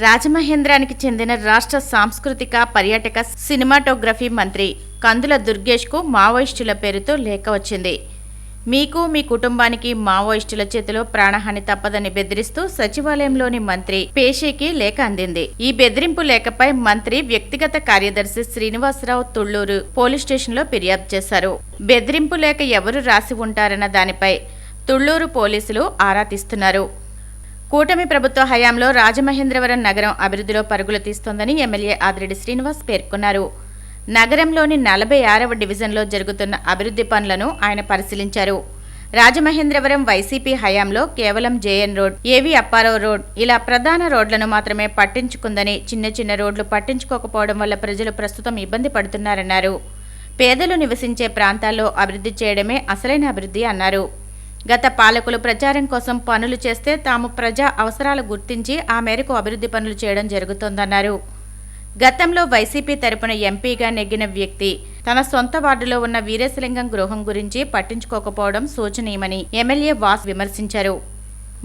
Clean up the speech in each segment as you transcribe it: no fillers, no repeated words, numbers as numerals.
రాజమహేంద్రానికి చెందిన రాష్ట్ర సాంస్కృతిక పర్యాటక సినిమాటోగ్రఫీ మంత్రి కందుల దుర్గేష్కు మావోయిస్టుల పేరుతో లేఖ వచ్చింది. మీకు మీ కుటుంబానికి మావోయిస్టుల చేతిలో ప్రాణహాని తప్పదని బెదిరిస్తూ సచివాలయంలోని మంత్రి పేషీకి లేఖ అందింది. ఈ బెదిరింపు లేఖపై మంత్రి వ్యక్తిగత కార్యదర్శి శ్రీనివాసరావు తుళ్లూరు పోలీస్ స్టేషన్లో ఫిర్యాదు చేశారు. బెదిరింపు లేఖ ఎవరు రాసి ఉంటారన్న దానిపై తుళ్లూరు పోలీసులు ఆరా తీస్తున్నారు. కూటమి ప్రభుత్వ హయాంలో రాజమహేంద్రవరం నగరం అభివృద్ధిలో పరుగులు తీస్తోందని ఎమ్మెల్యే ఆదిరెడ్డి శ్రీనివాస్ పేర్కొన్నారు. నగరంలోని 46వ డివిజన్లో జరుగుతున్న అభివృద్ధి పనులను ఆయన పరిశీలించారు. రాజమహేంద్రవరం వైసీపీ హయాంలో కేవలం జేఎన్ రోడ్, ఏవి అప్పారావు రోడ్ ఇలా ప్రధాన రోడ్లను మాత్రమే పట్టించుకుందని, చిన్న చిన్న రోడ్లు పట్టించుకోకపోవడం వల్ల ప్రజలు ప్రస్తుతం ఇబ్బంది పడుతున్నారన్నారు. పేదలు నివసించే ప్రాంతాల్లో అభివృద్ధి చేయడమే అసలైన అభివృద్ధి అన్నారు. గత పాలకులు ప్రచారం కోసం పనులు చేస్తే తాము ప్రజా అవసరాలు గుర్తించి ఆ మేరకు అభివృద్ధి పనులు చేయడం జరుగుతోందన్నారు. గతంలో వైసీపీ తరపున ఎంపీగా నెగ్గిన వ్యక్తి తన సొంత వార్డులో ఉన్న వీరేశలింగం గృహం గురించి పట్టించుకోకపోవడం శోచనీయమని ఎమ్మెల్యే వాస్ విమర్శించారు.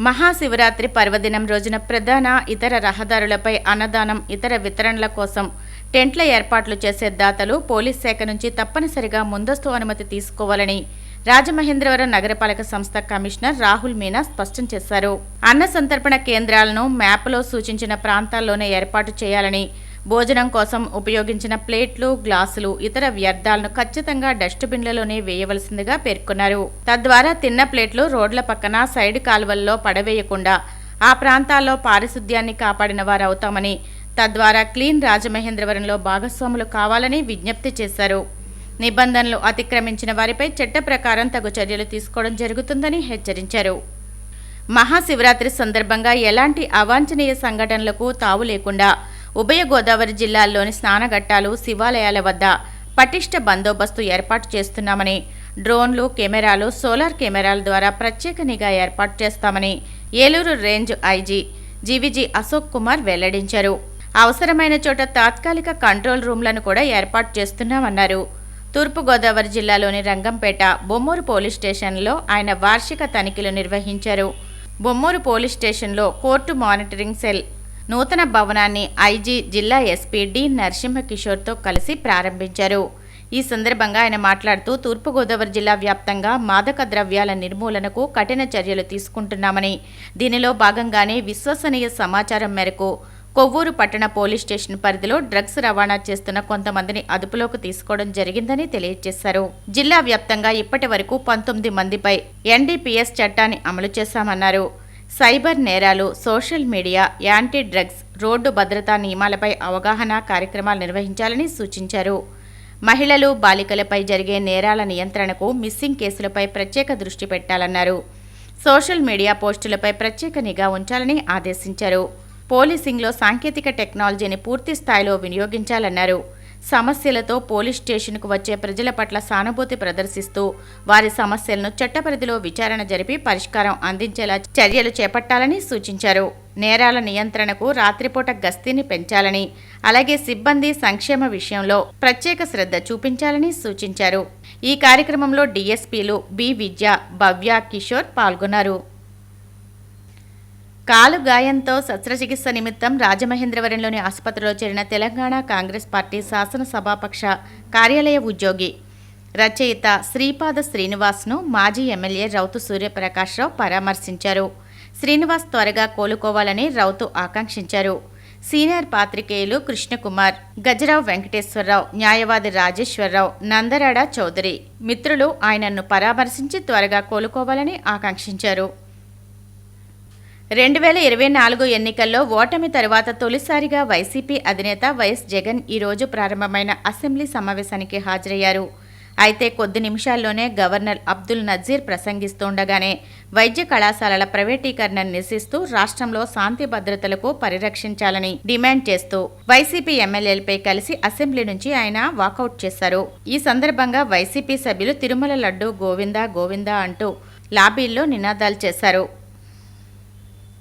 మహాశివరాత్రి పర్వదినం రోజున ప్రధాన ఇతర రహదారులపై అన్నదానం, ఇతర వితరణల కోసం టెంట్ల ఏర్పాట్లు చేసే దాతలు పోలీస్ శాఖ నుంచి తప్పనిసరిగా ముందస్తు అనుమతి తీసుకోవాలని రాజమహేంద్రవరం నగరపాలక సంస్థ కమిషనర్ రాహుల్ మీనా స్పష్టం చేశారు. అన్న సంతర్పణ కేంద్రాలను మ్యాప్లో సూచించిన ప్రాంతాల్లోనే ఏర్పాటు చేయాలని, భోజనం కోసం ఉపయోగించిన ప్లేట్లు, గ్లాసులు, ఇతర వ్యర్థాలను ఖచ్చితంగా డస్ట్బిన్లలోనే వేయవలసిందిగా పేర్కొన్నారు. తద్వారా తిన్న ప్లేట్లు రోడ్ల పక్కన, సైడ్ కాలువల్లో పడవేయకుండా ఆ ప్రాంతాల్లో పారిశుద్ధ్యాన్ని కాపాడిన వారవుతామని, తద్వారా క్లీన్ రాజమహేంద్రవరంలో భాగస్వాములు కావాలని విజ్ఞప్తి చేశారు. నిబంధనలు అతిక్రమించిన వారిపై చట్ట ప్రకారం తగు చర్యలు తీసుకోవడం జరుగుతుందని హెచ్చరించారు. మహాశివరాత్రి సందర్భంగా ఎలాంటి అవాంఛనీయ సంఘటనలకు తావు లేకుండా ఉభయ గోదావరి జిల్లాల్లోని స్నానఘట్టాలు, శివాలయాల వద్ద పటిష్ట బందోబస్తు ఏర్పాటు చేస్తున్నామని, డ్రోన్లు, కెమెరాలు, సోలార్ కెమెరాల ద్వారా ప్రత్యేక నిఘా ఏర్పాటు చేస్తామని Eluru range IG GVG Ashok Kumar వెల్లడించారు. అవసరమైన చోట తాత్కాలిక కంట్రోల్ రూమ్లను కూడా ఏర్పాటు చేస్తున్నామన్నారు. తూర్పుగోదావరి జిల్లాలోని రంగంపేట, బొమ్మూరు పోలీస్ స్టేషన్లో ఆయన వార్షిక తనిఖీలు నిర్వహించారు. బొమ్మూరు పోలీస్ స్టేషన్లో కోర్టు మానిటరింగ్ సెల్ నూతన భవనాన్ని ఐజీ, జిల్లా ఎస్పీ డి నరసింహకిషోర్తో కలిసి ప్రారంభించారు. ఈ సందర్భంగా ఆయన మాట్లాడుతూ తూర్పుగోదావరి జిల్లా వ్యాప్తంగా మాదక ద్రవ్యాల నిర్మూలనకు కఠిన చర్యలు తీసుకుంటున్నామని, దీనిలో భాగంగానే విశ్వసనీయ సమాచారం మేరకు కొవ్వూరు పట్టణ పోలీస్ స్టేషన్ పరిధిలో డ్రగ్స్ రవాణా చేస్తున్న కొంతమందిని అదుపులోకి తీసుకోవడం జరిగిందని తెలియజేశారు. జిల్లా వ్యాప్తంగా ఇప్పటి వరకు 19 మందిపై ఎన్డీపీఎస్ చట్టాన్ని అమలు చేశామన్నారు. సైబర్ నేరాలు, social media, anti drugs, road భద్రతా నియమాలపై అవగాహన కార్యక్రమాలు నిర్వహించాలని సూచించారు. మహిళలు, బాలికలపై జరిగే నేరాల నియంత్రణకు, మిస్సింగ్ కేసులపై ప్రత్యేక దృష్టి పెట్టాలన్నారు. సోషల్ మీడియా పోస్టులపై ప్రత్యేక నిఘా ఉంచాలని ఆదేశించారు. పోలీసింగ్లో సాంకేతిక టెక్నాలజీని పూర్తి స్థాయిలో వినియోగించాలన్నారు. సమస్యలతో పోలీస్ స్టేషన్కు వచ్చే ప్రజల పట్ల సానుభూతి ప్రదర్శిస్తూ వారి సమస్యలను చట్టపరిధిలో విచారణ జరిపి పరిష్కారం అందించేలా చర్యలు చేపట్టాలని సూచించారు. నేరాల నియంత్రణకు రాత్రిపూట గస్తీని పెంచాలని, అలాగే సిబ్బంది సంక్షేమ విషయంలో ప్రత్యేక శ్రద్ధ చూపించాలని సూచించారు. ఈ కార్యక్రమంలో డీఎస్పీలు బి విద్య, భవ్య, కిషోర్ పాల్గొన్నారు. కాలు గాయంతో శస్త్రచికిత్స నిమిత్తం రాజమహేంద్రవరంలోని ఆసుపత్రిలో చేరిన తెలంగాణ కాంగ్రెస్ పార్టీ శాసనసభాపక్ష కార్యాలయ ఉద్యోగి, రచయిత శ్రీపాద శ్రీనివాస్ను మాజీ ఎమ్మెల్యే రౌతు సూర్యప్రకాశ్రావు పరామర్శించారు. శ్రీనివాస్ త్వరగా కోలుకోవాలని రౌతు ఆకాంక్షించారు. సీనియర్ పాత్రికేయులు కృష్ణకుమార్, గజరావు వెంకటేశ్వరరావు, న్యాయవాది రాజేశ్వరరావు, నందరాడ చౌదరి మిత్రులు ఆయనను పరామర్శించి త్వరగా కోలుకోవాలని ఆకాంక్షించారు. 2024 ఎన్నికల్లో ఓటమి తర్వాత తొలిసారిగా వైసీపీ అధినేత వైఎస్ జగన్ ఈరోజు ప్రారంభమైన అసెంబ్లీ సమావేశానికి హాజరయ్యారు. అయితే కొద్ది నిమిషాల్లోనే గవర్నర్ అబ్దుల్ నజీర్ ప్రసంగిస్తుండగానే వైద్య కళాశాలల ప్రైవేటీకరణను నిరసిస్తూ రాష్ట్రంలో శాంతి భద్రతలకు పరిరక్షించాలని డిమాండ్ చేస్తూ వైసీపీ ఎమ్మెల్యేలపై కలిసి అసెంబ్లీ నుంచి ఆయన వాకౌట్ చేశారు. ఈ సందర్భంగా వైసీపీ సభ్యులు తిరుమల లడ్డు గోవిందా గోవిందా అంటూ లాబీల్లో నినాదాలు చేశారు.